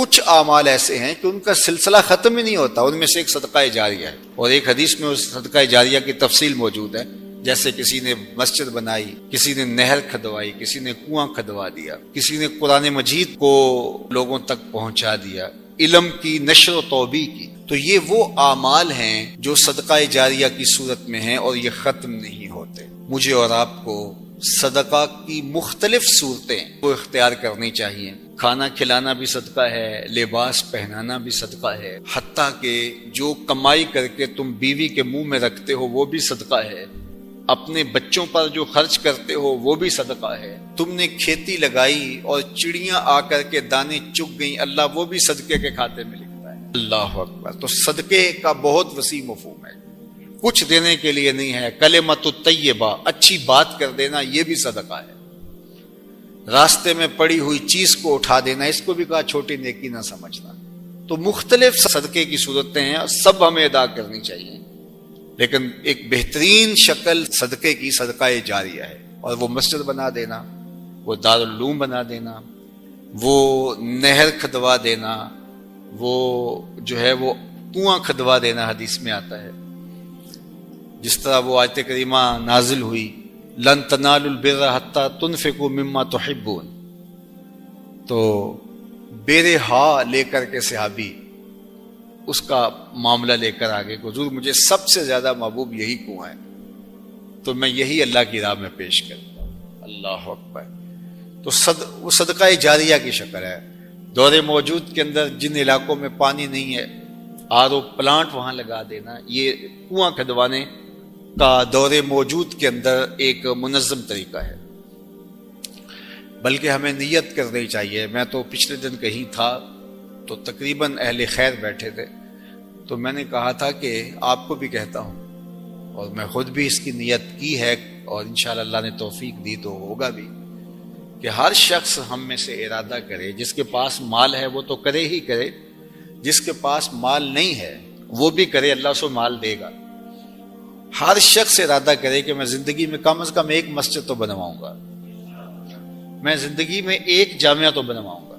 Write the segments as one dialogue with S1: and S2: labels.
S1: کچھ اعمال ایسے ہیں کہ ان کا سلسلہ ختم ہی نہیں ہوتا، ان میں سے ایک صدقہ جاریہ ہے، اور ایک حدیث میں اس صدقہ جاریہ کی تفصیل موجود ہے، جیسے کسی نے مسجد بنائی، کسی نے نہر کھدوائی، کسی نے کنواں کھدوا دیا، کسی نے قرآن مجید کو لوگوں تک پہنچا دیا، علم کی نشر و توبیع کی. تو یہ وہ اعمال ہیں جو صدقہ جاریہ کی صورت میں ہیں اور یہ ختم نہیں ہوتے. مجھے اور آپ کو صدقہ کی مختلف صورتیں وہ اختیار کرنی چاہیے. کھانا کھلانا بھی صدقہ ہے، لباس پہنانا بھی صدقہ ہے، حتیٰ کہ جو کمائی کر کے تم بیوی کے منہ میں رکھتے ہو وہ بھی صدقہ ہے، اپنے بچوں پر جو خرچ کرتے ہو وہ بھی صدقہ ہے، تم نے کھیتی لگائی اور چڑیاں آ کر کے دانے چگ گئیں، اللہ وہ بھی صدقے کے کھاتے میں لکھتا ہے. اللہ اکبر. تو صدقے کا بہت وسیع مفہوم ہے، کچھ دینے کے لیے نہیں ہے. کلمۃ الطیبہ، اچھی بات کر دینا، یہ بھی صدقہ ہے. راستے میں پڑی ہوئی چیز کو اٹھا دینا، اس کو بھی کہا چھوٹی نیکی نہ سمجھنا. تو مختلف صدقے کی صورتیں ہیں اور سب ہمیں ادا کرنی چاہیے، لیکن ایک بہترین شکل صدقے کی صدقہ جاریہ ہے. اور وہ مسجد بنا دینا، وہ دارالعلوم بنا دینا، وہ نہر کھدوا دینا، وہ جو ہے وہ کنواں کھدوا دینا، حدیث میں آتا ہے. جس طرح وہ آیت کریمہ نازل ہوئی، لن تنالوا البر حتی تنفقوا مما تحبون، تو بیرے ہا لے کر کے صحابی اس کا معاملہ لے کر آگے، حضور مجھے سب سے زیادہ محبوب یہی کنواں ہے، تو میں یہی اللہ کی راہ میں پیش کرتا ہوں. اللہ اکبر. تو وہ صدقہ جاریہ کی شکل ہے. دور موجود کے اندر جن علاقوں میں پانی نہیں ہے، آر او پلانٹ وہاں لگا دینا، یہ کنواں کھدوانے کا دور موجود کے اندر ایک منظم طریقہ ہے. بلکہ ہمیں نیت کرنی چاہیے. میں تو پچھلے دن کہیں تھا تو تقریباً اہل خیر بیٹھے تھے، تو میں نے کہا تھا کہ آپ کو بھی کہتا ہوں، اور میں خود بھی اس کی نیت کی ہے، اور انشاءاللہ اللہ نے توفیق دی تو ہوگا بھی، کہ ہر شخص ہم میں سے ارادہ کرے، جس کے پاس مال ہے وہ تو کرے ہی کرے، جس کے پاس مال نہیں ہے وہ بھی کرے، اللہ اسے مال دے گا. ہر شخص ارادہ کرے کہ میں زندگی میں کم از کم ایک مسجد تو بنواؤں گا، میں زندگی میں ایک جامعہ تو بنواؤں گا.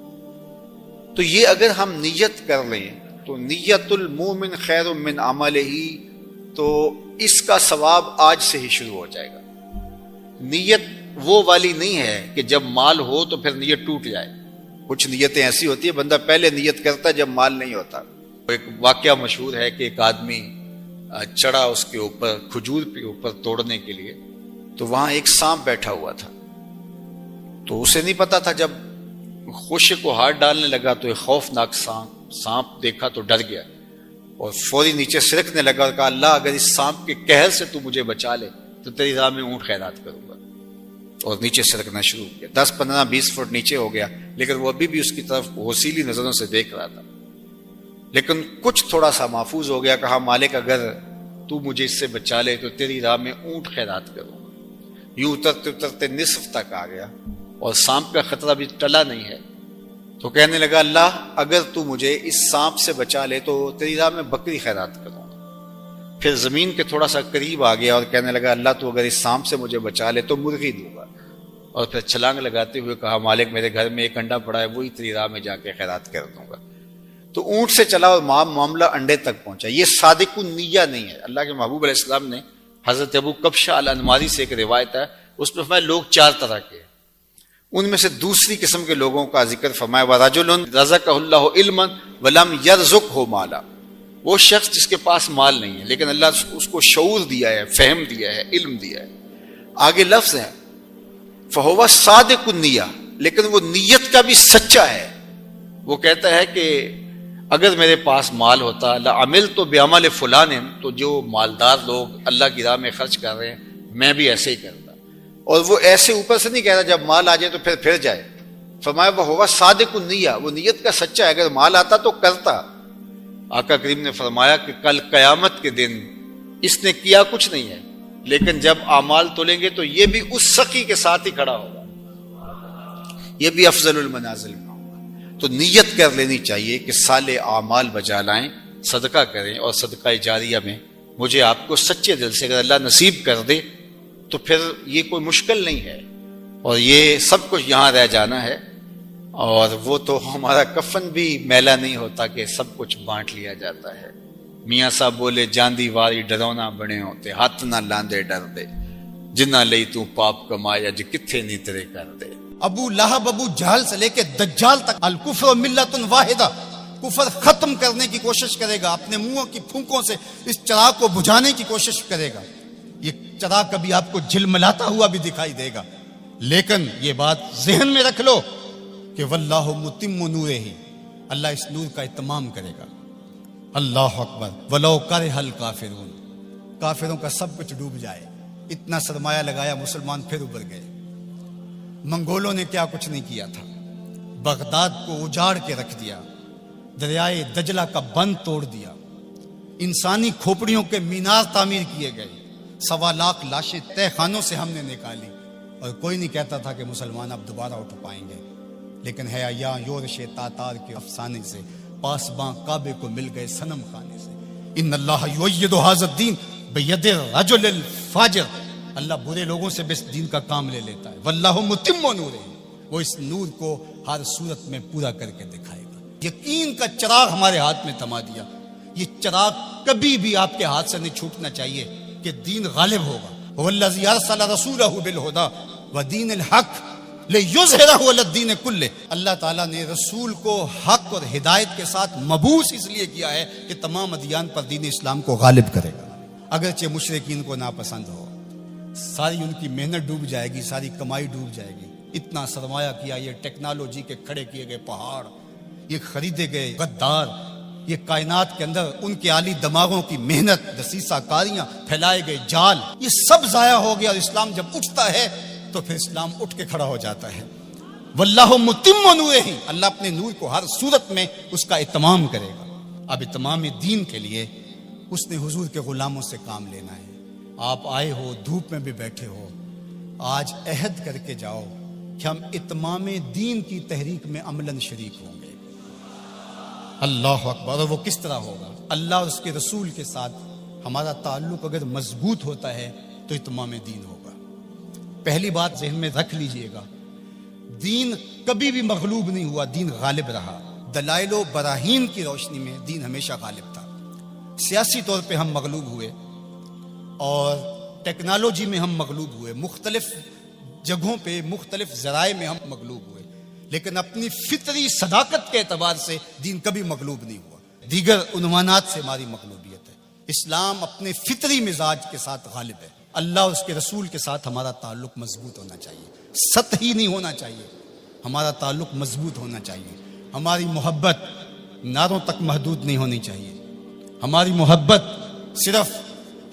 S1: تو یہ اگر ہم نیت کر لیں تو نیت المومن خیر من عملہ، تو اس کا ثواب آج سے ہی شروع ہو جائے گا. نیت وہ والی نہیں ہے کہ جب مال ہو تو پھر نیت ٹوٹ جائے. کچھ نیتیں ایسی ہوتی ہیں بندہ پہلے نیت کرتا ہے جب مال نہیں ہوتا. ایک واقعہ مشہور ہے کہ ایک آدمی چڑھا اس کے اوپر، کھجور کے اوپر توڑنے کے لیے، تو وہاں ایک سانپ بیٹھا ہوا تھا. تو اسے نہیں پتا تھا، جب خوشے کو ہاتھ ڈالنے لگا تو ایک خوفناک سانپ دیکھا تو ڈر گیا اور فوری نیچے سرکنے لگا اور کہا اللہ اگر اس سانپ کے قہر سے تو مجھے بچا لے تو تیری راہ میں اونٹ خیرات کروں گا. اور نیچے سرکنا شروع کیا. 10 15 20 فٹ نیچے ہو گیا، لیکن وہ ابھی بھی اس کی طرف حوصیلی نظروں سے دیکھ رہا تھا. لیکن کچھ تھوڑا سا محفوظ ہو گیا. کہا مالک اگر تو مجھے اس سے بچا لے تو تیری راہ میں اونٹ خیرات کروں گا. یوں اترتے اترتے نصف تک آ گیا اور سانپ کا خطرہ بھی ٹلا نہیں ہے. تو کہنے لگا اللہ اگر تو مجھے اس سانپ سے بچا لے تو تیری راہ میں بکری خیرات کروں گا. پھر زمین کے تھوڑا سا قریب آ گیا اور کہنے لگا اللہ تو اگر اس سانپ سے مجھے بچا لے تو مرغی دوں گا. اور پھر چھلانگ لگاتے ہوئے کہا مالک میرے گھر میں ایک انڈا پڑا ہے، وہی تیری راہ میں جا کے خیرات کر دوں گا. تو اونٹ سے چلا اور معاملہ انڈے تک پہنچا. یہ صادق النیہ نہیں ہے. اللہ کے محبوب علیہ السلام نے حضرت ابو کبشہ الانماری سے ایک روایت ہے، اس میں فرمایا لوگ 4 طرح کے ہیں. ان میں سے دوسری قسم کے لوگوں کا ذکر فرمایا وَرَجُلٌ رَزَقَهُ اللَّهُ عِلْمًا وَلَمْ يَرْزُقْهُ مَالًا. وہ شخص جس کے پاس مال نہیں ہے لیکن اللہ اس کو شعور دیا ہے، فہم دیا ہے، علم دیا ہے. آگے لفظ ہے فَهُوَ صَادِقُ النِّيَّةِ، لیکن وہ نیت کا بھی سچا ہے. وہ کہتا ہے کہ اگر میرے پاس مال ہوتا لَعَمِلْتُ بِعَمَلِ فُلَانٍ، تو جو مالدار لوگ اللہ کی راہ میں خرچ کر رہے ہیں میں بھی ایسے ہی کرتا. اور وہ ایسے اوپر سے نہیں کہہ رہا جب مال آ جائے تو پھر جائے. فرمایا وَهُوَ صَادِقُ النِّيَّةِ، وہ نیت کا سچا ہے. اگر مال آتا تو کرتا. آقا کریم نے فرمایا کہ کل قیامت کے دن اس نے کیا کچھ نہیں ہے، لیکن جب اعمال تولیں گے تو یہ بھی اس سخی کے ساتھ ہی کھڑا ہوگا، یہ بھی افضل المنازل میں ہوگا. تو نیت کر لینی چاہیے کہ صالح اعمال بجا لائیں، صدقہ کریں. اور صدقہ جاریہ میں مجھے آپ کو سچے دل سے اگر اللہ نصیب کر دے تو پھر یہ کوئی مشکل نہیں ہے، اور یہ سب کچھ یہاں رہ جانا ہے. اور وہ تو ہمارا کفن بھی میلا نہیں ہوتا کہ سب کچھ بانٹ لیا جاتا ہے۔ میاں صاحب بولے جاندی واری ڈرونا بنے ہوتے، ہاتھ نہ لاندے ڈر دے، جنہ لئی تو پاپ کمایا جو کتھے نہیں تیرے کر دے۔
S2: ابو لہب ابو جہل سے لے کے دجال تک الکفر ملت واحدہ، کفر ختم کرنے کی کوشش کرے گا، اپنے منہوں کی پھونکوں سے اس چراغ کو بجھانے کی کوشش کرے گا۔ یہ چراغ کبھی آپ کو جھلملاتا ہوا بھی دکھائی دے گا، لیکن یہ بات ذہن میں رکھ لو کہ واللہ متم نورہ، اللہ اس نور کا اتمام کرے گا۔ اللہ اکبر، ولو کرہ الکافرون، کافروں کا سب کچھ ڈوب جائے، اتنا سرمایہ لگایا، مسلمان پھر ابھر گئے۔ منگولوں نے کیا کچھ نہیں کیا تھا، بغداد کو اجاڑ کے رکھ دیا، دریائے دجلہ کا بند توڑ دیا، انسانی کھوپڑیوں کے مینار تعمیر کیے گئے، 1.25 لاکھ لاشیں تہ خانوں سے ہم نے نکالی، اور کوئی نہیں کہتا تھا کہ مسلمان اب دوبارہ اٹھ پائیں گے۔ لیکن ہے یا یورش تاتار کے افسانے سے، پاسباں کعبے کو مل گئے صنم خانے سے۔ ان اللہ یؤید ھذا الدین بید الرجل الفاجر، اللہ برے لوگوں سے بھی اس دین کا کام لے لیتا ہے۔ واللہ متم نورہ، وہ اس نور کو ہر صورت میں پورا کر کے دکھائے گا۔ یقین کا چراغ ہمارے ہاتھ میں تھما دیا، یہ چراغ کبھی بھی آپ کے ہاتھ سے نہیں چھوٹنا چاہیے کہ دین غالب ہوگا۔ والذی ارسل رسولہ بالہدی ودین الحق لیظہرہ علی الدین کلہ، اللہ تعالیٰ نے رسول کو حق اور ہدایت کے ساتھ مبعوث اس لیے کیا ہے کہ تمام ادیان پر دین اسلام کو غالب کرے گا، اگرچہ مشرکین کو ناپسند ہو۔ ساری ان کی محنت ڈوب جائے گی، ساری کمائی ڈوب جائے گی، اتنا سرمایہ کیا، یہ ٹیکنالوجی کے کھڑے کیے گئے پہاڑ، یہ خریدے گئے غدار، یہ کائنات کے اندر ان کے عالی دماغوں کی محنت، دسیسہ کاریاں، پھیلائے گئے جال، یہ سب ضائع ہو گیا۔ اور اسلام جب اٹھتا ہے تو پھر اسلام اٹھ کے کھڑا ہو جاتا ہے۔ واللہ متم نورہ، اللہ اپنے نور کو ہر صورت میں اس کا اتمام کرے گا۔ اب اتمام دین کے لیے اس نے حضور کے غلاموں سے کام لینا ہے۔ آپ آئے ہو، دھوپ میں بھی بیٹھے ہو، آج عہد کر کے جاؤ کہ ہم اتمام دین کی تحریک میں عملاً شریک ہوں گے۔ اللہ اکبر، اور وہ کس طرح ہوگا؟ اللہ اور اس کے رسول کے ساتھ ہمارا تعلق اگر مضبوط ہوتا ہے تو اتمام دین ہوگا۔ پہلی بات ذہن میں رکھ لیجئے گا، دین کبھی بھی مغلوب نہیں ہوا، دین غالب رہا۔ دلائل و براہین کی روشنی میں دین ہمیشہ غالب تھا۔ سیاسی طور پہ ہم مغلوب ہوئے اور ٹیکنالوجی میں ہم مغلوب ہوئے، مختلف جگہوں پہ مختلف ذرائع میں ہم مغلوب ہوئے، لیکن اپنی فطری صداقت کے اعتبار سے دین کبھی مغلوب نہیں ہوا۔ دیگر عنوانات سے ہماری مغلوبیت ہے، اسلام اپنے فطری مزاج کے ساتھ غالب ہے۔ اللہ اور اس کے رسول کے ساتھ ہمارا تعلق مضبوط ہونا چاہیے، سطحی نہیں ہونا چاہیے، ہمارا تعلق مضبوط ہونا چاہیے۔ ہماری محبت نعروں تک محدود نہیں ہونی چاہیے، ہماری محبت صرف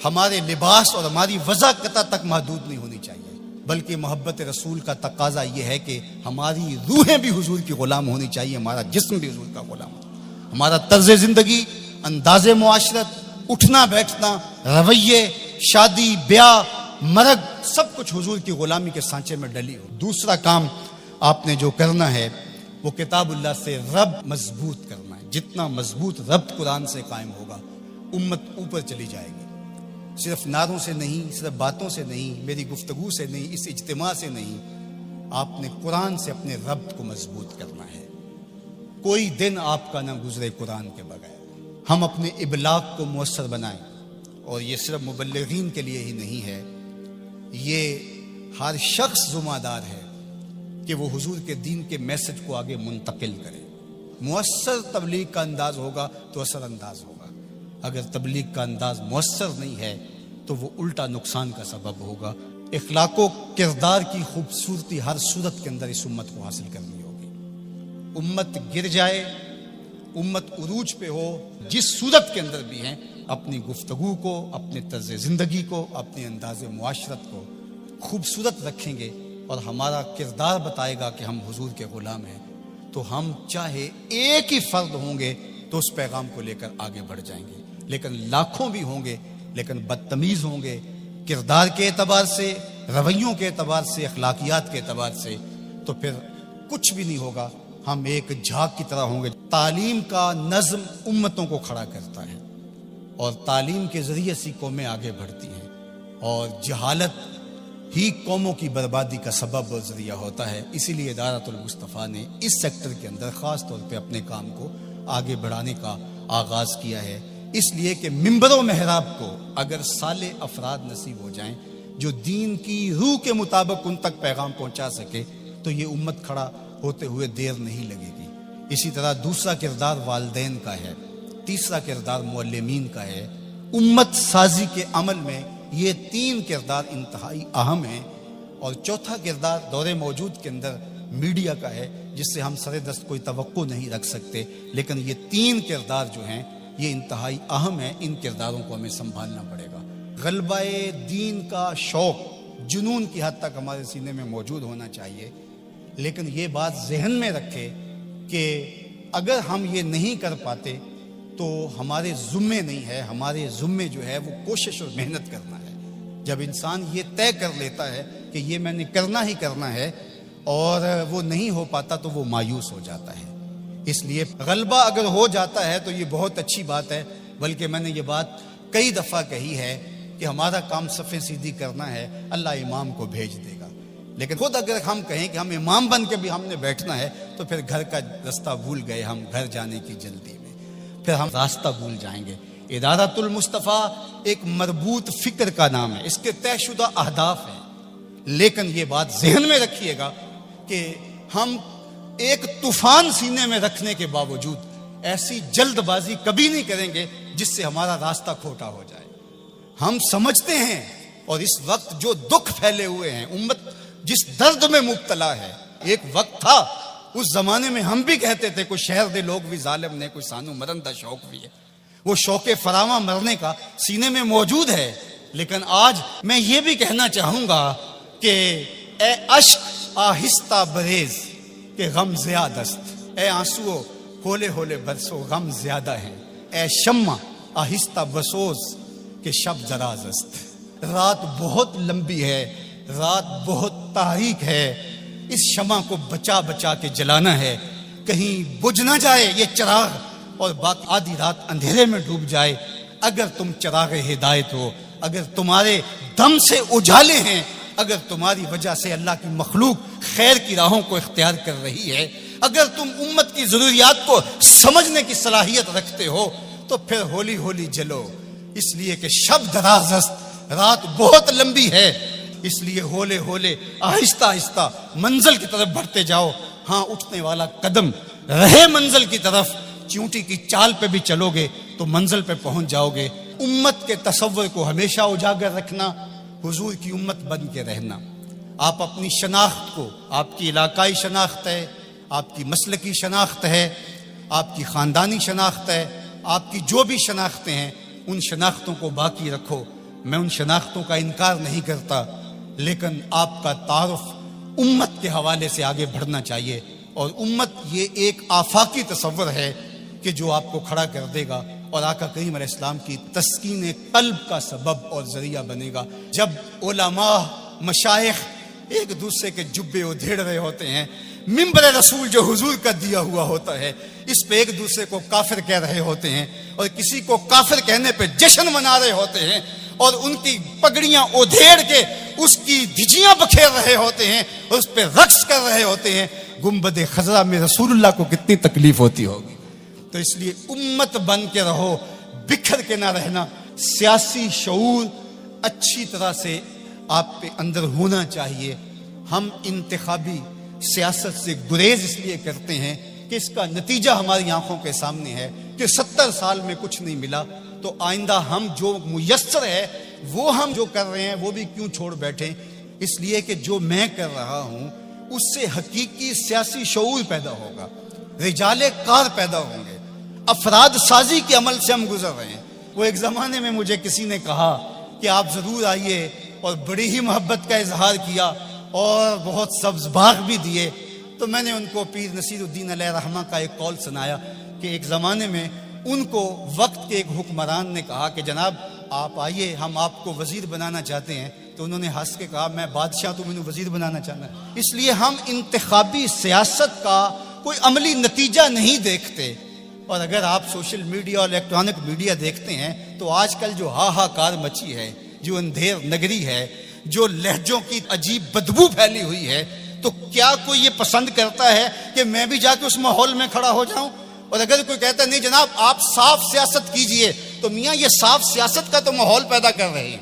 S2: ہمارے لباس اور ہماری وضاحت تک محدود نہیں ہونی چاہیے، بلکہ محبت رسول کا تقاضا یہ ہے کہ ہماری روحیں بھی حضور کی غلام ہونی چاہیے، ہمارا جسم بھی حضور کا غلام ہو، ہمارا طرز زندگی، انداز معاشرت، اٹھنا بیٹھنا، رویے، شادی بیاہ، مرگ، سب کچھ حضور کی غلامی کے سانچے میں ڈلی ہو۔ دوسرا کام آپ نے جو کرنا ہے وہ کتاب اللہ سے رب مضبوط کرنا ہے۔ جتنا مضبوط ربط قرآن سے قائم ہوگا، امت اوپر چلی جائے گی۔ صرف نعروں سے نہیں، صرف باتوں سے نہیں، میری گفتگو سے نہیں، اس اجتماع سے نہیں، آپ نے قرآن سے اپنے ربط کو مضبوط کرنا ہے۔ کوئی دن آپ کا نہ گزرے قرآن کے بغیر۔ ہم اپنے ابلاغ کو مؤثر بنائیں، اور یہ صرف مبلغین کے لیے ہی نہیں ہے، یہ ہر شخص ذمہ دار ہے کہ وہ حضور کے دین کے میسج کو آگے منتقل کرے۔ مؤثر تبلیغ کا انداز ہوگا تو اثر انداز ہوگا، اگر تبلیغ کا انداز مؤثر نہیں ہے تو وہ الٹا نقصان کا سبب ہوگا۔ اخلاق و کردار کی خوبصورتی ہر صورت کے اندر اس امت کو حاصل کرنی ہوگی۔ امت گر جائے، امت عروج پہ ہو، جس صورت کے اندر بھی ہیں، اپنی گفتگو کو، اپنے طرز زندگی کو، اپنے انداز معاشرت کو خوبصورت رکھیں گے اور ہمارا کردار بتائے گا کہ ہم حضور کے غلام ہیں، تو ہم چاہے ایک ہی فرد ہوں گے تو اس پیغام کو لے کر آگے بڑھ جائیں گے، لیکن لاکھوں بھی ہوں گے لیکن بدتمیز ہوں گے کردار کے اعتبار سے، رویوں کے اعتبار سے، اخلاقیات کے اعتبار سے، تو پھر کچھ بھی نہیں ہوگا، ہم ایک جھاگ کی طرح ہوں گے۔ تعلیم کا نظم امتوں کو کھڑا کرتا ہے، اور تعلیم کے ذریعے سے قومیں آگے بڑھتی ہیں، اور جہالت ہی قوموں کی بربادی کا سبب اور ذریعہ ہوتا ہے۔ اسی لیے ادارۃ المصطفیٰ نے اس سیکٹر کے اندر خاص طور پہ اپنے کام کو آگے بڑھانے کا آغاز کیا ہے، اس لیے کہ منبر و محراب کو اگر صالح افراد نصیب ہو جائیں جو دین کی روح کے مطابق ان تک پیغام پہنچا سکے تو یہ امت کھڑا ہوتے ہوئے دیر نہیں لگے گی۔ اسی طرح دوسرا کردار والدین کا ہے، تیسرا کردار معلمین کا ہے۔ امت سازی کے عمل میں یہ تین کردار انتہائی اہم ہیں، اور چوتھا کردار دور موجود کے اندر میڈیا کا ہے، جس سے ہم سر دست کوئی توقع نہیں رکھ سکتے، لیکن یہ تین کردار جو ہیں یہ انتہائی اہم ہیں، ان کرداروں کو ہمیں سنبھالنا پڑے گا۔ غلبہ دین کا شوق جنون کی حد تک ہمارے سینے میں موجود ہونا چاہیے، لیکن یہ بات ذہن میں رکھے کہ اگر ہم یہ نہیں کر پاتے تو ہمارے ذمے نہیں ہے، ہمارے ذمے جو ہے وہ کوشش اور محنت کرنا ہے۔ جب انسان یہ طے کر لیتا ہے کہ یہ میں نے کرنا ہی کرنا ہے اور وہ نہیں ہو پاتا تو وہ مایوس ہو جاتا ہے۔ اس لیے غلبہ اگر ہو جاتا ہے تو یہ بہت اچھی بات ہے، بلکہ میں نے یہ بات کئی دفعہ کہی ہے کہ ہمارا کام صفیں سیدھی کرنا ہے، اللہ امام کو بھیج دے گا۔ لیکن خود اگر ہم کہیں کہ ہم امام بن کے بھی ہم نے بیٹھنا ہے تو پھر گھر کا راستہ بھول گئے، ہم گھر جانے کی جلدی میں پھر ہم راستہ بھول جائیں گے۔ ادارۃ المصطفیٰ ایک مربوط فکر کا نام ہے، اس کے طے شدہ اہداف ہیں، لیکن یہ بات ذہن میں رکھیے گا کہ ہم ایک طوفان سینے میں رکھنے کے باوجود ایسی جلد بازی کبھی نہیں کریں گے جس سے ہمارا راستہ کھوٹا ہو جائے۔ ہم سمجھتے ہیں، اور اس وقت جو دکھ پھیلے ہوئے ہیں، امت جس درد میں مبتلا ہے، ایک وقت تھا اس زمانے میں ہم بھی کہتے تھے کوئی شہر دے لوگ بھی ظالم نے، کوئی سانو مرن دا شوق بھی ہے، وہ شوق فراواں مرنے کا سینے میں موجود ہے۔ لیکن آج میں یہ بھی کہنا چاہوں گا کہ اے اشک آہستہ بریز کہ غم زیادست، اے آنسو ہولے ہولے برسو غم زیادہ ہے، اے شمع آہستہ بسوز کہ شب دراز است۔ رات بہت لمبی ہے، رات بہت تاریک ہے، اس شمع کو بچا بچا کے جلانا ہے، کہیں بجھ نہ جائے یہ چراغ اور باقی آدھی رات اندھیرے میں ڈوب جائے۔ اگر تم چراغ ہدایت ہو، اگر تمہارے دم سے اجالے ہیں، اگر تمہاری وجہ سے اللہ کی مخلوق خیر کی راہوں کو اختیار کر رہی ہے، اگر تم امت کی ضروریات کو سمجھنے کی صلاحیت رکھتے ہو تو پھر ہولی ہولی جلو، اس لیے کہ شب دراز است، رات بہت لمبی ہے، اس لیے ہولے ہولے آہستہ آہستہ منزل کی طرف بڑھتے جاؤ۔ ہاں اٹھنے والا قدم رہے منزل کی طرف، چونٹی کی چال پہ بھی چلو گے تو منزل پہ پہنچ جاؤ گے۔ امت کے تصور کو ہمیشہ اجاگر رکھنا، حضور کی امت بن کے رہنا۔ آپ اپنی شناخت کو، آپ کی علاقائی شناخت ہے، آپ کی مسلکی شناخت ہے، آپ کی خاندانی شناخت ہے، آپ کی جو بھی شناختیں ہیں ان شناختوں کو باقی رکھو۔ میں ان شناختوں کا انکار نہیں کرتا، لیکن آپ کا تعارف امت کے حوالے سے آگے بڑھنا چاہیے، اور امت یہ ایک آفاقی تصور ہے کہ جو آپ کو کھڑا کر دے گا اور آقا کریم علیہ السلام کی تسکین قلب کا سبب اور ذریعہ بنے گا۔ جب علماء مشائخ ایک دوسرے کے جبے ادھیڑ رہے ہوتے ہیں، منبر رسول جو حضور کا دیا ہوا ہوتا ہے اس پہ ایک دوسرے کو کافر کہہ رہے ہوتے ہیں، اور کسی کو کافر کہنے پہ جشن منا رہے ہوتے ہیں، اور ان کی پگڑیاں ادھیڑ کے اس کی دھجیاں بکھیر رہے ہوتے ہیں اور اس پہ رقص کر رہے ہوتے ہیں، گنبد خضرا میں رسول اللہ کو کتنی تکلیف ہوتی ہوگی۔ تو اس لیے امت بن کے رہو، بکھر کے نہ رہنا۔ سیاسی شعور اچھی طرح سے آپ پہ اندر ہونا چاہیے۔ ہم انتخابی سیاست سے گریز اس لیے کرتے ہیں کہ اس کا نتیجہ ہماری آنکھوں کے سامنے ہے کہ 70 سال میں کچھ نہیں ملا، تو آئندہ ہم جو میسر ہے وہ ہم جو کر رہے ہیں وہ بھی کیوں چھوڑ بیٹھیں۔ اس لیے کہ جو میں کر رہا ہوں اس سے حقیقی سیاسی شعور پیدا ہوگا، رجال کار پیدا ہوں گے، افراد سازی کے عمل سے ہم گزر رہے ہیں۔ وہ ایک زمانے میں مجھے کسی نے کہا کہ آپ ضرور آئیے، اور بڑی ہی محبت کا اظہار کیا اور بہت سبز باغ بھی دیے۔ تو میں نے ان کو پیر نصیر الدین علیہ رحمہ کا ایک قول سنایا کہ ایک زمانے میں ان کو وقت کے ایک حکمران نے کہا کہ جناب آپ آئیے، ہم آپ کو وزیر بنانا چاہتے ہیں۔ تو انہوں نے ہنس کے کہا میں بادشاہ تو مجھے وزیر بنانا چاہنا ہے۔ اس لیے ہم انتخابی سیاست کا کوئی عملی نتیجہ نہیں دیکھتے۔ اور اگر آپ سوشل میڈیا اور الیکٹرانک میڈیا دیکھتے ہیں تو آج کل جو ہاہاکار مچی ہے، جو اندھیر نگری ہے، جو لہجوں کی عجیب بدبو پھیلی ہوئی ہے، تو کیا کوئی یہ پسند کرتا ہے کہ میں بھی جا کے اس ماحول میں کھڑا ہو جاؤں؟ اور اگر کوئی کہتا ہے نہیں جناب آپ صاف سیاست کیجئے، تو میاں یہ صاف سیاست کا تو ماحول پیدا کر رہے ہیں،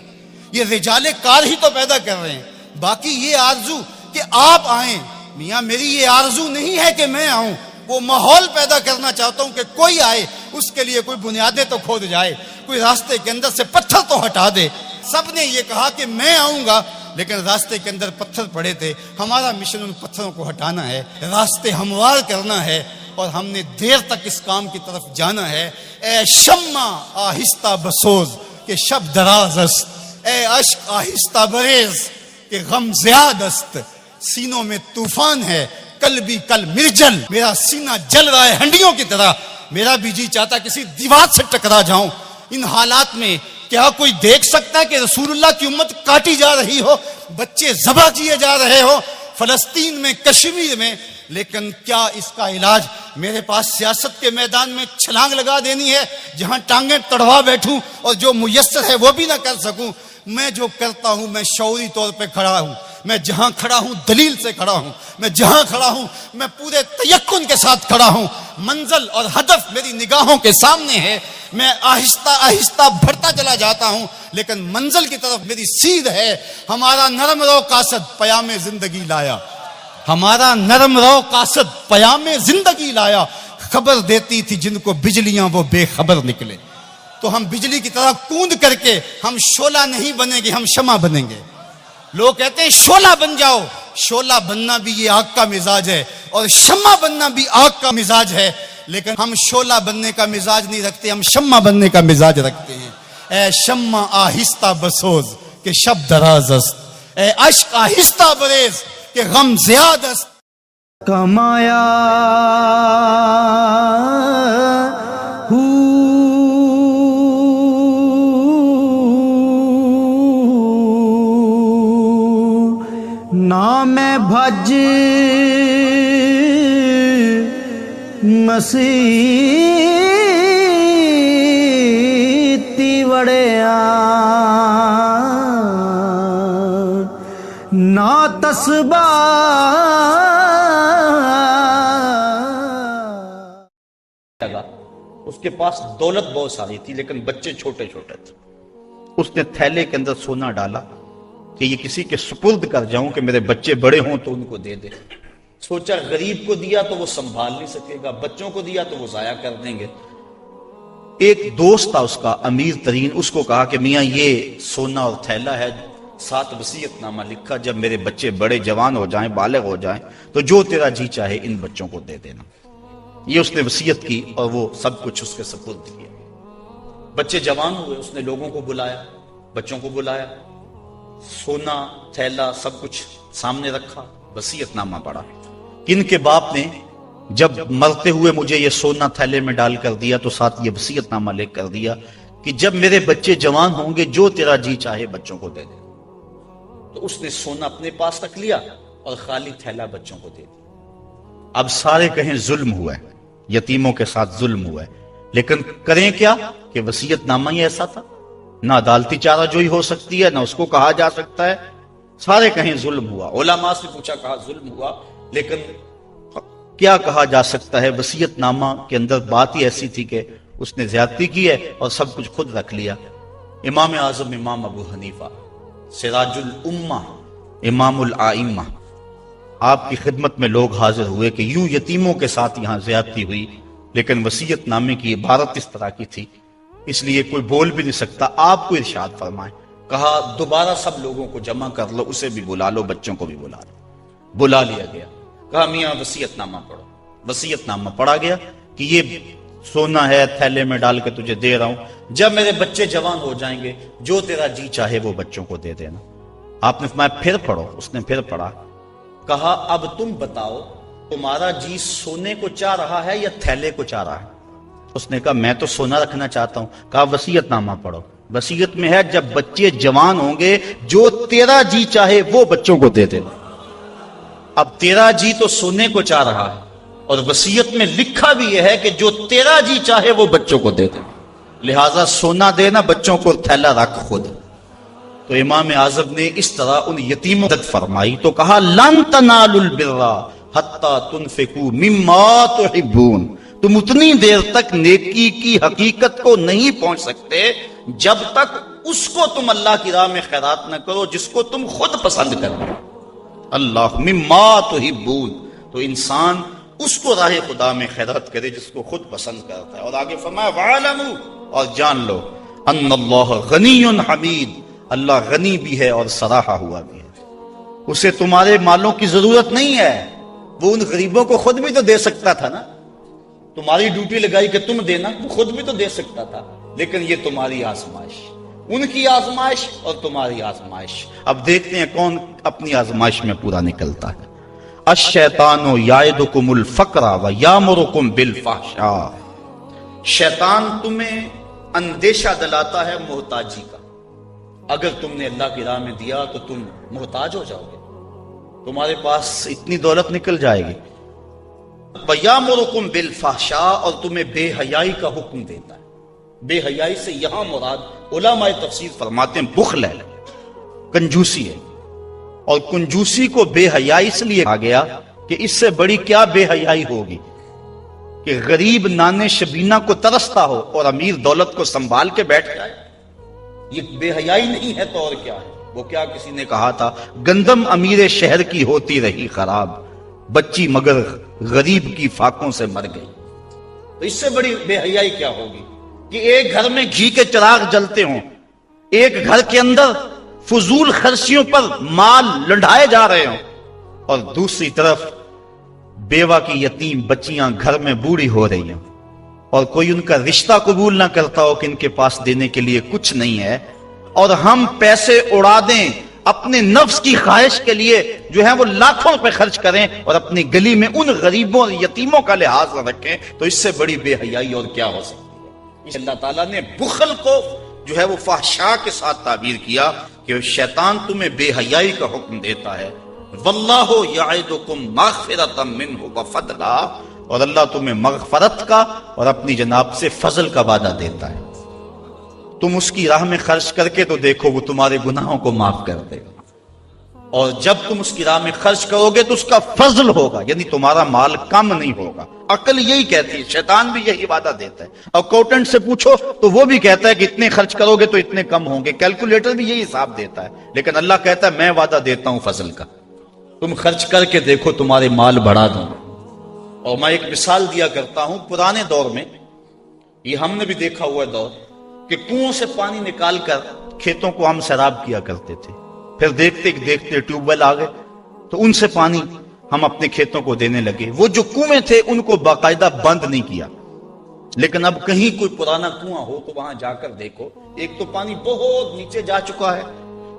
S2: یہ رجال کار ہی تو پیدا کر رہے ہیں۔ باقی یہ آرزو کہ آپ آئیں، میاں میری یہ آرزو نہیں ہے کہ میں آؤں، وہ ماحول پیدا کرنا چاہتا ہوں کہ کوئی آئے، اس کے لیے کوئی بنیادیں تو کھود جائے، کوئی راستے کے اندر سے پتھر تو ہٹا دے۔ سب نے یہ کہا کہ میں آؤں گا، لیکن راستے کے اندر پتھر پڑے تھے۔ ہمارا مشن ان پتھروں کو ہٹانا ہے، راستے ہموار کرنا ہے، اور ہم نے دیر تک اس کام کی طرف جانا ہے۔ اے شمع آہستہ بسوز کہ شب دراز است، اے اشک آہستہ بریز کہ غم زیاد است، سینوں میں طوفان ہے کل بھی کل مرجل، میرا سینہ جل رہا ہے ہنڈیوں کی طرح، میرا بھی جی چاہتا کسی دیوار سے ٹکرا جاؤں۔ ان حالات میں کیا کوئی دیکھ سکتا ہے کہ رسول اللہ کی امت کاٹی جا رہی ہو، بچے ذبح کیے جا رہے ہو فلسطین میں، کشمیر میں، لیکن کیا اس کا علاج میرے پاس سیاست کے میدان میں چھلانگ لگا دینی ہے، جہاں ٹانگیں تڑوا بیٹھوں اور جو میسر ہے وہ بھی نہ کر سکوں؟ میں جو کرتا ہوں میں شعوری طور پہ کھڑا ہوں، میں جہاں کھڑا ہوں دلیل سے کھڑا ہوں، میں جہاں کھڑا ہوں میں پورے تیقن کے ساتھ کھڑا ہوں، منزل اور ہدف میری نگاہوں کے سامنے ہے، میں آہستہ آہستہ بڑھتا چلا جاتا ہوں، لیکن منزل کی طرف میری سیدھ ہے۔ ہمارا نرم رو قاصد پیام زندگی لایا، ہمارا نرم رو قاصد پیام زندگی لایا، خبر دیتی تھی جن کو بجلیاں وہ بے خبر نکلے۔ تو ہم بجلی کی طرح کوند کر کے ہم شعلہ نہیں بنیں گے، ہم شمع بنیں گے۔ لوگ کہتے ہیں شعلہ بن جاؤ، شعلہ بننا بھی یہ آگ کا مزاج ہے، اور شمع بننا بھی آگ کا مزاج ہے، لیکن ہم شعلہ بننے کا مزاج نہیں رکھتے، ہم شمع بننے کا مزاج رکھتے ہیں۔ اے شمع آہستہ بسوز کہ شب دراز است، اے اشک آہستہ بریز کہ غم زیاد است۔
S3: کمایا نام بھج مسیتی وڑیا نا تسبہ
S1: اس کے پاس دولت بہت ساری تھی لیکن بچے چھوٹے چھوٹے تھے۔ اس نے تھیلے کے اندر سونا ڈالا کہ یہ کسی کے سپرد کر جاؤں کہ میرے بچے بڑے ہوں تو ان کو دے دے۔ سوچا غریب کو دیا تو وہ سنبھال نہیں سکے گا، بچوں کو دیا تو وہ ضائع کر دیں گے۔ ایک دوست تھا اس کا امیر ترین، اس کو کہا کہ میاں یہ سونا اور تھیلا ہے، ساتھ وصیت نامہ لکھا، جب میرے بچے بڑے جوان ہو جائیں، بالغ ہو جائیں تو جو تیرا جی چاہے ان بچوں کو دے دینا۔ یہ اس نے وصیت کی اور وہ سب کچھ اس کے سپرد کیا۔ بچے جوان ہوئے، اس نے لوگوں کو بلایا، بچوں کو بلایا، سونا تھیلا سب کچھ سامنے رکھا، وصیت نامہ پڑھا۔ ان کے باپ نے جب مرتے ہوئے مجھے یہ سونا تھیلے میں ڈال کر دیا تو ساتھ یہ وصیت نامہ لکھ کر دیا کہ جب میرے بچے جوان ہوں گے جو تیرا جی چاہے بچوں کو دے دے۔ تو اس نے سونا اپنے پاس رکھ لیا اور خالی تھیلا بچوں کو دے دیا۔ اب سارے کہیں ظلم ہوا ہے، یتیموں کے ساتھ ظلم ہوا ہے، لیکن کریں کیا کہ وصیت نامہ ہی ایسا تھا، نہ عدالتی چارہ جوئی ہو سکتی ہے، نہ اس کو کہا جا سکتا ہے۔ سارے کہیں ظلم ہوا، علماء سے پوچھا کہا ظلم ہوا، لیکن کیا کہا جا سکتا ہے؟ وصیت نامہ کے اندر بات ہی ایسی تھی کہ اس نے زیادتی کی ہے اور سب کچھ خود رکھ لیا۔ امام اعظم امام ابو حنیفہ سراج الامہ امام الائمہ، آپ کی خدمت میں لوگ حاضر ہوئے کہ یوں یتیموں کے ساتھ یہاں زیادتی ہوئی، لیکن وصیت نامے کی عبارت اس طرح کی تھی، اس لیے کوئی بول بھی نہیں سکتا، آپ کو ارشاد فرمائیں۔ کہا دوبارہ سب لوگوں کو جمع کر لو، اسے بھی بلا لو، بچوں کو بھی بلا لو۔ بلا لیا گیا، کہا میاں وصیت نامہ پڑھو۔ وصیت نامہ پڑھا گیا کہ یہ سونا ہے تھیلے میں ڈال کے تجھے دے رہا ہوں، جب میرے بچے جوان ہو جائیں گے جو تیرا جی چاہے وہ بچوں کو دے دینا۔ آپ نے فرمایا پھر پڑھو، اس نے پھر پڑھا۔ کہا اب تم بتاؤ تمہارا جی سونے کو چاہ رہا ہے یا تھیلے کو چاہ رہا ہے؟ اس نے کہا میں تو سونا رکھنا چاہتا ہوں۔ کہا وصیت نامہ پڑھو، وصیت میں ہے جب بچے جوان ہوں گے جو تیرا جی چاہے وہ بچوں کو دے دینا۔ اب تیرا جی تو سونے کو چاہ رہا ہے اور وصیت میں لکھا بھی یہ ہے کہ جو تیرا جی چاہے وہ بچوں کو دے دینا، لہٰذا سونا دینا، بچوں کو تھیلا رکھ خود۔
S4: تو امام اعظم نے اس طرح ان یتیموں مدد فرمائی تو کہا لن تنالوا البر حتی تنفقوا مما تحبون، تم اتنی دیر تک نیکی کی حقیقت کو نہیں پہنچ سکتے جب تک اس کو تم اللہ کی راہ میں خیرات نہ کرو جس کو تم خود پسند کرو۔ اللہ مما تحبون، تو انسان اس کو راہ خدا میں خیرات کرے جس کو خود پسند کرتا ہے۔ اور آگے فرمایا وَعَلَمُوا، اور جان لو ان اللہ غنی حمید، اللہ غنی بھی ہے اور سراہا ہوا بھی ہے، اسے تمہارے مالوں کی ضرورت نہیں ہے، وہ ان غریبوں کو خود بھی تو دے سکتا تھا نا، تمہاری ڈیوٹی لگائی کہ تم دینا، وہ خود بھی تو دے سکتا تھا، لیکن یہ تمہاری آزمائش، ان کی آزمائش اور تمہاری آزمائش۔ اب دیکھتے ہیں کون اپنی آزمائش میں پورا نکلتا ہے۔ الشیطان یعدکم الفقر ویامرکم بالفحشاء، شیطان تمہیں اندیشہ دلاتا ہے محتاجی کا، اگر تم نے اللہ کی راہ میں دیا تو تم محتاج ہو جاؤ گے، تمہارے پاس اتنی دولت نکل جائے گی۔ وَيَأْمُرُكُمْ بِالْفَحْشَاءِ، اور تمہیں بے حیائی کا حکم دیتا ہے۔ بے حیائی سے یہاں مراد علماء تفسیر فرماتے ہیں بخل ہے، کنجوسی ہے، اور کنجوسی کو بے حیائی اس لیے کہا گیا کہ اس سے بڑی کیا بے حیائی ہوگی کہ غریب نانے شبینہ کو ترستا ہو اور امیر دولت کو سنبھال کے بیٹھ جائے، یہ بے حیائی نہیں ہے تو اور کیا ہے؟ وہ کیا کسی نے کہا تھا گندم امیر شہر کی ہوتی رہی خراب، بچی مگر غریب کی فاقوں سے مر گئی۔ تو اس سے بڑی بے حیائی کیا ہوگی کہ ایک گھر میں گھی کے چراغ جلتے ہوں، ایک گھر کے اندر فضول خرچیوں پر مال لنڈھائے جا رہے ہوں، اور دوسری طرف بیوہ کی یتیم بچیاں گھر میں بوڑھی ہو رہی ہیں اور کوئی ان کا رشتہ قبول نہ کرتا ہو کہ ان کے پاس دینے کے لیے کچھ نہیں ہے، اور ہم پیسے اڑا دیں اپنے نفس کی خواہش کے لیے جو ہے وہ لاکھوں روپے خرچ کریں اور اپنی گلی میں ان غریبوں اور یتیموں کا لحاظ نہ رکھیں، تو اس سے بڑی بے حیائی اور کیا ہو سکتی ہے؟ اللہ تعالیٰ نے بخل کو جو ہے وہ فحشاء کے ساتھ تعبیر کیا کہ شیطان تمہیں بے حیائی کا حکم دیتا ہے۔ واللہ یعدکم مغفرۃ منہ وفضلا، اور اللہ تمہیں مغفرت کا اور اپنی جناب سے فضل کا وعدہ دیتا ہے۔ تم اس کی راہ میں خرچ کر کے تو دیکھو وہ تمہارے گناہوں کو معاف کر دے گا، اور جب تم اس کی راہ میں خرچ کرو گے تو اس کا فضل ہوگا، یعنی تمہارا مال کم نہیں ہوگا۔ عقل یہی کہتی ہے، شیطان بھی یہی وعدہ دیتا ہے، اکاؤنٹنٹ سے پوچھو تو وہ بھی کہتا ہے کہ اتنے خرچ کرو گے تو اتنے کم ہوں گے، کیلکولیٹر بھی یہی حساب دیتا ہے، لیکن اللہ کہتا ہے میں وعدہ دیتا ہوں فضل کا، تم خرچ کر کے دیکھو تمہارے مال بڑھا دوں۔ اور میں ایک مثال دیا کرتا ہوں، پرانے دور میں یہ ہم نے بھی دیکھا ہوا دور کہ کنویں سے پانی نکال کر کھیتوں کو ہم سیراب کیا کرتے تھے، پھر دیکھتے دیکھتے ٹیوب ویل آ گئے تو ان سے پانی ہم اپنے کھیتوں کو دینے لگے۔ وہ جو کنویں تھے ان کو باقاعدہ بند نہیں کیا، لیکن اب کہیں کوئی پرانا کنواں ہو تو وہاں جا کر دیکھو، ایک تو پانی بہت نیچے جا چکا ہے،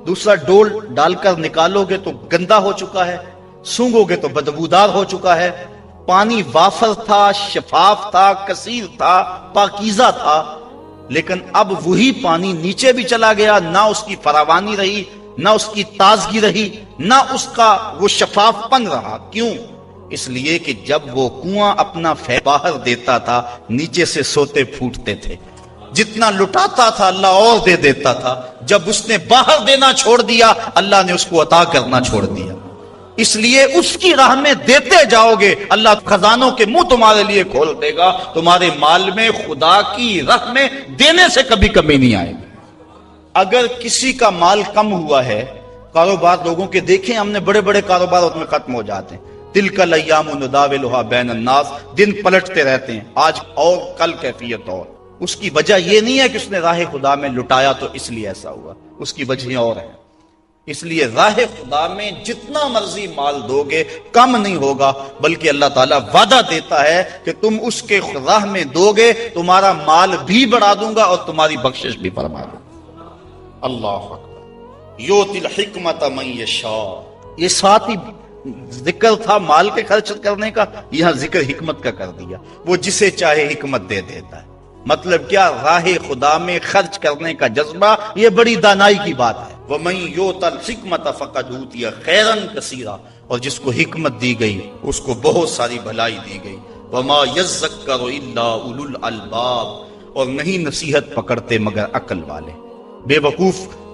S4: دوسرا ڈول ڈال کر نکالو گے تو گندا ہو چکا ہے، سونگو گے تو بدبودار ہو چکا ہے۔ پانی وافر تھا، شفاف تھا، کثیر تھا، پاکیزہ تھا، لیکن اب وہی پانی نیچے بھی چلا گیا، نہ اس کی فراوانی رہی، نہ اس کی تازگی رہی، نہ اس کا وہ شفاف پن رہا۔ کیوں؟ اس لیے کہ جب وہ کنواں اپنا فیض باہر دیتا تھا نیچے سے سوتے پھوٹتے تھے، جتنا لٹاتا تھا اللہ اور دے دیتا تھا، جب اس نے باہر دینا چھوڑ دیا اللہ نے اس کو عطا کرنا چھوڑ دیا۔ اس لیے اس کی راہ میں دیتے جاؤ گے، اللہ خزانوں کے منہ تمہارے لیے کھول دے گا، تمہارے مال میں خدا کی راہ میں دینے سے کبھی کمی نہیں آئے گی۔ اگر کسی کا مال کم ہوا ہے، کاروبار لوگوں کے دیکھیں ہم نے بڑے بڑے کاروبار اس میں ختم ہو جاتے ہیں، تلک الایام نداولها بین الناس، دن پلٹتے رہتے ہیں، آج اور کل کیفیت اور۔ اس کی وجہ یہ نہیں ہے کہ اس نے راہ خدا میں لٹایا تو اس لیے ایسا ہوا، اس کی وجہ اور ہے۔ اس لیے راہ خدا میں جتنا مرضی مال دو گے کم نہیں ہوگا، بلکہ اللہ تعالیٰ وعدہ دیتا ہے کہ تم اس کے راہ میں دو گے تمہارا مال بھی بڑھا دوں گا اور تمہاری بخشش بھی فرما دوں گا۔ اللہ اکبر۔ یؤتی الحکمت من یشاء، یہ ساتھ ہی ذکر تھا مال کے خرچ کرنے کا، یہاں ذکر حکمت کا کر دیا، وہ جسے چاہے حکمت دے دیتا ہے۔ مطلب کیا؟ راہ خدا میں خرچ کرنے کا جذبہ، یہ بڑی دانائی کی بات ہے۔ وَمَن يُؤْتَ الْحِكْمَةَ فَقَدْ أُوتِيَ خَيْرًا كَثِيرًا، اور جس کو حکمت دی گئی اس کو بہت ساری بھلائی دی گئی۔ وَمَا يَذَّكَّرُ إِلَّا أُولُو الْأَلْبَابِ، اور نہیں نصیحت پکڑتے مگر عقل والے۔ بے وقوف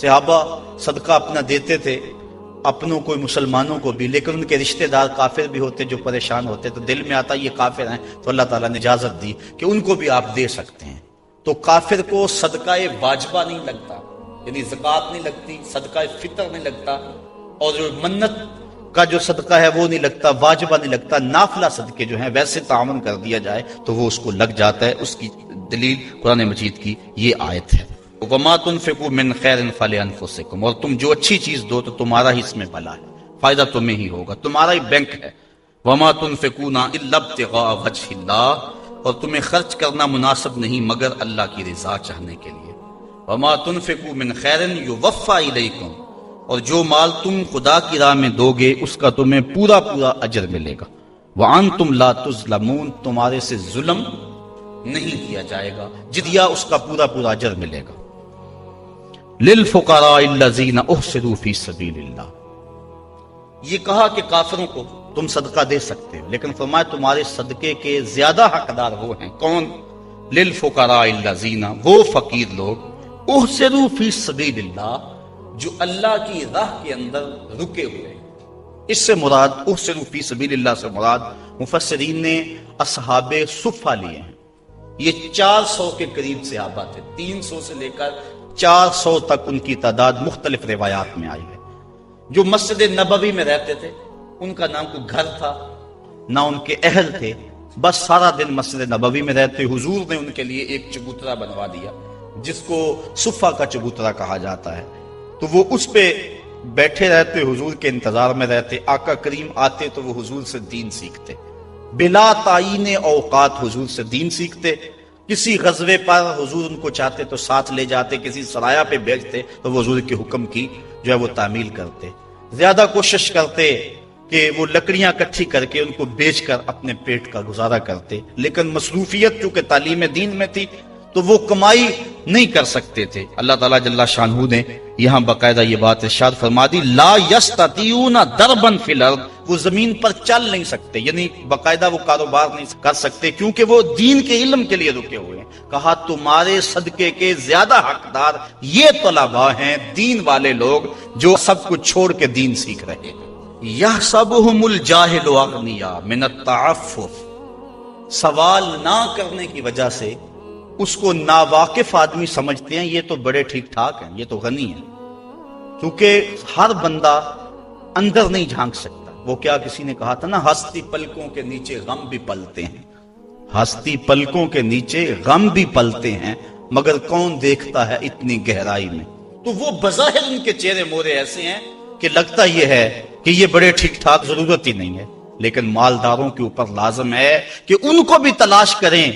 S4: صحابہ صدقہ اپنا دیتے تھے، اپنوں کو مسلمانوں کو بھی، لیکن ان کے رشتہ دار کافر بھی ہوتے جو پریشان ہوتے، تو دل میں آتا یہ کافر ہیں، تو اللہ تعالیٰ نے اجازت دی کہ ان کو بھی آپ دے سکتے ہیں۔ تو کافر کو صدقہ واجبہ نہیں لگتا، یعنی زکوٰۃ نہیں لگتی، صدقہ فطر نہیں لگتا، اور جو منت کا جو صدقہ ہے وہ نہیں لگتا، واجبہ نہیں لگتا، نافلہ صدقے جو ہیں ویسے تعاون کر دیا جائے تو وہ اس کو لگ جاتا ہے۔ اس کی دلیل قرآن مجید کی یہ آیت ہے، وَمَا تُنْفِقُوا مِنْ خَيْرٍ فَلِأَنفُسِكُمْ، اور تم جو اچھی چیز دو تو تمہارا ہی اس میں بھلا ہے، فائدہ تمہیں ہی ہوگا، تمہارا ہی بینک ہے۔ وَمَا تُنْفِقُونَ إِلَّا ابْتِغَاءَ وَجْهِ اللَّهِ، اور تمہیں خرچ کرنا مناسب نہیں مگر اللہ کی رضا چاہنے کے لیے۔ وَمَا تُنْفِقُوا مِنْ خَيْرٍ يُوَفَّى إِلَيْكُمْ، اور جو مال تم خدا کی راہ میں دو گے اس کا تمہیں پورا پورا اجر ملے گا۔ وَأَنْتُمْ لَا تُظْلَمُونَ، تمہارے سے ظلم نہیں کیا جائے گا، جدیہ اس کا پورا پورا اجر ملے گا۔ لِلْفُقَرَاءِ الَّذِينَ أُحْصِرُوا فِي سَبِيلِ اللَّهِ، یہ کہا کہ کافروں کو تم صدقہ دے سکتے ہو، لیکن فرمایا تمہارے صدقے کے زیادہ حقدار وہ ہیں، کون؟ لِلْفُقَرَاءِ الَّذِينَ، وہ فقیر لوگ، احسروا فی سبیل اللہ، جو اللہ کی راہ کے اندر رکے ہوئے ہیں۔ اس سے مراد احسروا فی سبیل اللہ سے مراد مفسرین نے اصحاب صفہ لیے ہیں۔ یہ 400 کے قریب صحابہ تھے، 300 سے لے کر 400 تک ان کی تعداد مختلف روایات میں آئی ہے۔ جو مسجد نبوی میں رہتے تھے، ان کا نام کوئی گھر تھا نہ ان کے اہل تھے، بس سارا دن مسجد نبوی میں رہتے۔ حضور نے ان کے لیے ایک چبوترا بنوا دیا جس کو صفہ کا چبوترا کہا جاتا ہے، تو وہ اس پہ بیٹھے رہتے، حضور کے انتظار میں رہتے، آقا کریم آتے تو وہ حضور سے دین سیکھتے، بلا تعین اوقات حضور سے دین سیکھتے۔ کسی غزوے پر حضور ان کو چاہتے تو ساتھ لے جاتے، کسی سرایہ پہ بھیجتے تو وہ حضور کے حکم کی جو ہے وہ تعمیل کرتے۔ زیادہ کوشش کرتے کہ وہ لکڑیاں اکٹھی کر کے ان کو بیچ کر اپنے پیٹ کا گزارا کرتے، لیکن مصروفیت چونکہ تعلیم دین میں تھی تو وہ کمائی نہیں کر سکتے تھے۔ اللہ تعالیٰ جل شانہ نے یہاں باقاعدہ یہ بات ارشاد فرما دی، لا یستطیعون ضربا فی الارض، وہ زمین پر چل نہیں سکتے، یعنی باقاعدہ وہ کاروبار نہیں کر سکتے کیونکہ وہ دین کے علم کے لیے رکے ہوئے ہیں۔ کہا تمہارے صدقے کے زیادہ حقدار یہ طلباء ہیں، دین والے لوگ جو سب کچھ چھوڑ کے دین سیکھ رہے ہیں۔ یحسبهم الجاہل اغنیاء من التعفف، سوال نہ کرنے کی وجہ سے اس کو ناواقف آدمی سمجھتے ہیں یہ تو بڑے ٹھیک ٹھاک ہیں، یہ تو غنی ہیں، کیونکہ ہر بندہ اندر نہیں جھانک سکتا۔ وہ کیا کسی نے کہا تھا نا، ہستی پلکوں کے نیچے غم بھی پلتے ہیں، ہستی پلکوں کے نیچے غم بھی پلتے ہیں، مگر کون دیکھتا ہے اتنی گہرائی میں۔ تو وہ بظاہر ان کے چہرے مورے ایسے ہیں کہ لگتا یہ ہے کہ یہ بڑے ٹھیک ٹھاک، ضرورت ہی نہیں ہے، لیکن مالداروں کے اوپر لازم ہے کہ ان کو بھی تلاش کریں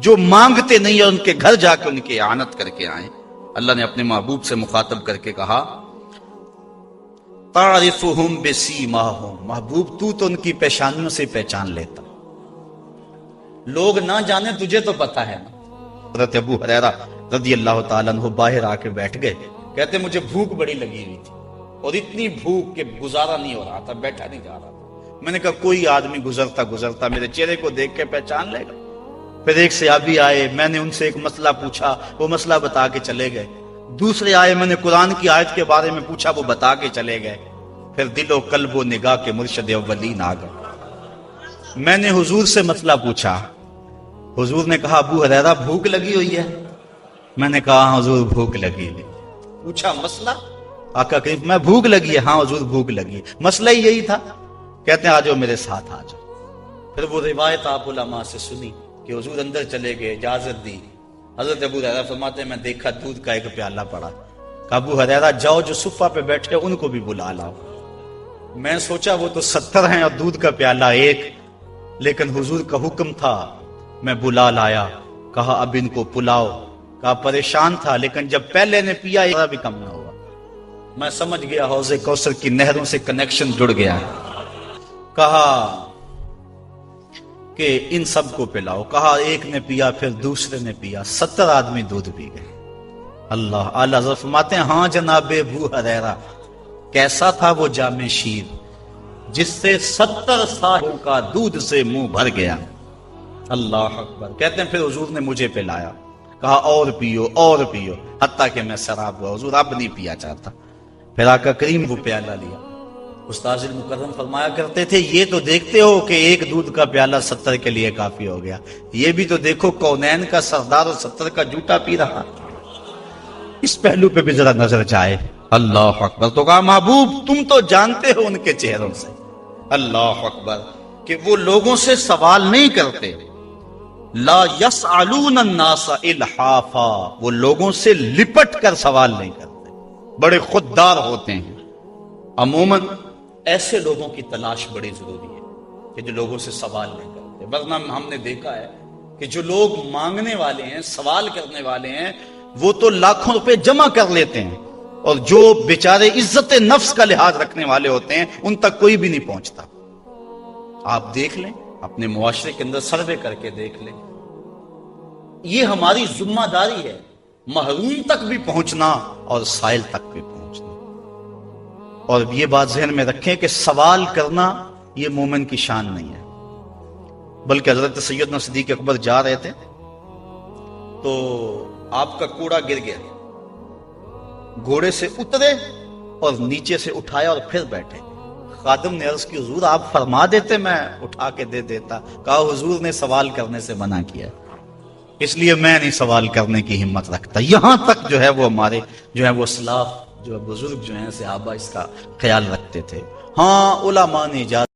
S4: جو مانگتے نہیں اور ان کے گھر جا کے ان کی اعانت کر کے آئیں۔ اللہ نے اپنے محبوب سے مخاطب کر کے کہا، تعرفہم بسیماہم، محبوب تو ان کی پیشانیوں سے پہچان لیتا، لوگ نہ جانے تجھے تو پتا ہے نا۔ حضرت ابو ہریرہ رضی اللہ تعالیٰ عنہ باہر آ کے بیٹھ گئے، کہتے مجھے بھوک بڑی لگی ہوئی تھی اور اتنی بھوک کہ گزارا نہیں ہو رہا تھا، بیٹھا نہیں جا رہا تھا۔ میں نے کہا کوئی آدمی گزرتا میرے چہرے کو دیکھ کے پہچان لے گا۔ پھر ایک صحابی آئے، میں نے ان سے ایک مسئلہ پوچھا، وہ مسئلہ بتا کے چلے گئے۔ دوسرے آئے، میں نے قرآن کی آیت کے بارے میں پوچھا، وہ بتا کے چلے گئے۔ پھر دل و قلب و نگاہ کے مرشد اولین آ گئے۔ میں نے حضور سے مسئلہ پوچھا، حضور نے کہا ابو ہریرہ بھوک لگی ہوئی ہے؟ میں نے کہا ہاں حضور بھوک لگی ہے۔ پوچھا مسئلہ؟ آقا کریم میں بھوک لگی ہے، ہاں حضور بھوک لگی ہے، مسئلہ ہی یہی تھا۔ کہتے ہیں آ جاؤ میرے ساتھ آ جاؤ۔ پھر وہ روایت آپ علماء سے سنی کہ حضور اندر چلے گئے، اجازت دی۔ حضرت ابو ہریرہ فرماتے ہیں میں دیکھا دودھ کا ایک پیالہ پڑا، کہا ابو ہریرہ جاؤ جو صفہ پہ بیٹھے ان کو بھی بلا لاؤ۔ میں سوچا وہ تو 70 ہیں اور دودھ کا پیالہ ایک، لیکن حضور کا حکم تھا، میں بلا لایا، کہا اب ان کو پلاؤ۔ کہا پریشان تھا لیکن جب پہلے نے پیا ذرا بھی کم نہ ہوا۔ میں سمجھ گیا حوض کوثر کی نہروں سے کنیکشن جڑ گیا۔ کہا کہ ان سب کو پلاؤ، کہا ایک نے پیا، پھر دوسرے نے پیا، 70 آدمی دودھ پی گئے۔ اللہ اعلیٰ حضرت فرماتے ہیں ہاں جناب ابو ہریرہ، کیسا تھا وہ جام شیر جس سے 70 سالوں کا دودھ سے منہ بھر گیا۔ اللہ اکبر۔ کہتے ہیں پھر حضور نے مجھے پلایا، کہا اور پیو اور پیو، حتیٰ کہ میں سراب ہوا، حضور اب نہیں پیا چاہتا۔ پھر آقا کریم وہ پیالہ لیا۔ استاذ المکرم فرمایا کرتے تھے یہ تو دیکھتے ہو کہ ایک دودھ کا پیالہ 70 کے لیے کافی ہو گیا، یہ بھی تو دیکھو کونین کا سردار اور 70 کا جوٹا پی رہا، اس پہلو پہ بھی ذرا نظر جائے۔ اللہ اکبر۔ تو کہا محبوب تم تو جانتے ہو ان کے چہروں سے، اللہ اکبر، کہ وہ لوگوں سے سوال نہیں کرتے، لا یسألون الناس الحافا، وہ لوگوں سے لپٹ کر سوال نہیں کرتے، بڑے خوددار ہوتے ہیں۔ عموماً ایسے لوگوں کی تلاش بڑی ضروری ہے کہ جو لوگوں سے سوال نہیں کرتے، ورنہ ہم نے دیکھا ہے کہ جو لوگ مانگنے والے ہیں، سوال کرنے والے ہیں، وہ تو لاکھوں روپے جمع کر لیتے ہیں، اور جو بیچارے عزت نفس کا لحاظ رکھنے والے ہوتے ہیں ان تک کوئی بھی نہیں پہنچتا۔ آپ دیکھ لیں اپنے معاشرے کے اندر سروے کر کے دیکھ لیں، یہ ہماری ذمہ داری ہے، محروم تک بھی پہنچنا اور سائل تک بھی پہنچنا۔ اور یہ بات ذہن میں رکھیں کہ سوال کرنا یہ مومن کی شان نہیں ہے، بلکہ حضرت سیدنا صدیق اکبر جا رہے تھے تو آپ کا کوڑا گر گیا، گھوڑے سے اترے اور نیچے سے اٹھایا اور پھر بیٹھے۔ خادم نے عرض کی حضور آپ فرما دیتے میں اٹھا کے دے دیتا۔ کہا حضور نے سوال کرنے سے منع کیا، اس لیے میں نہیں سوال کرنے کی ہمت رکھتا۔ یہاں تک جو ہے وہ ہمارے جو ہے وہ اسلاف جو بزرگ جو ہیں صحابہ اس کا خیال رکھتے تھے۔ ہاں علماء نے اجازت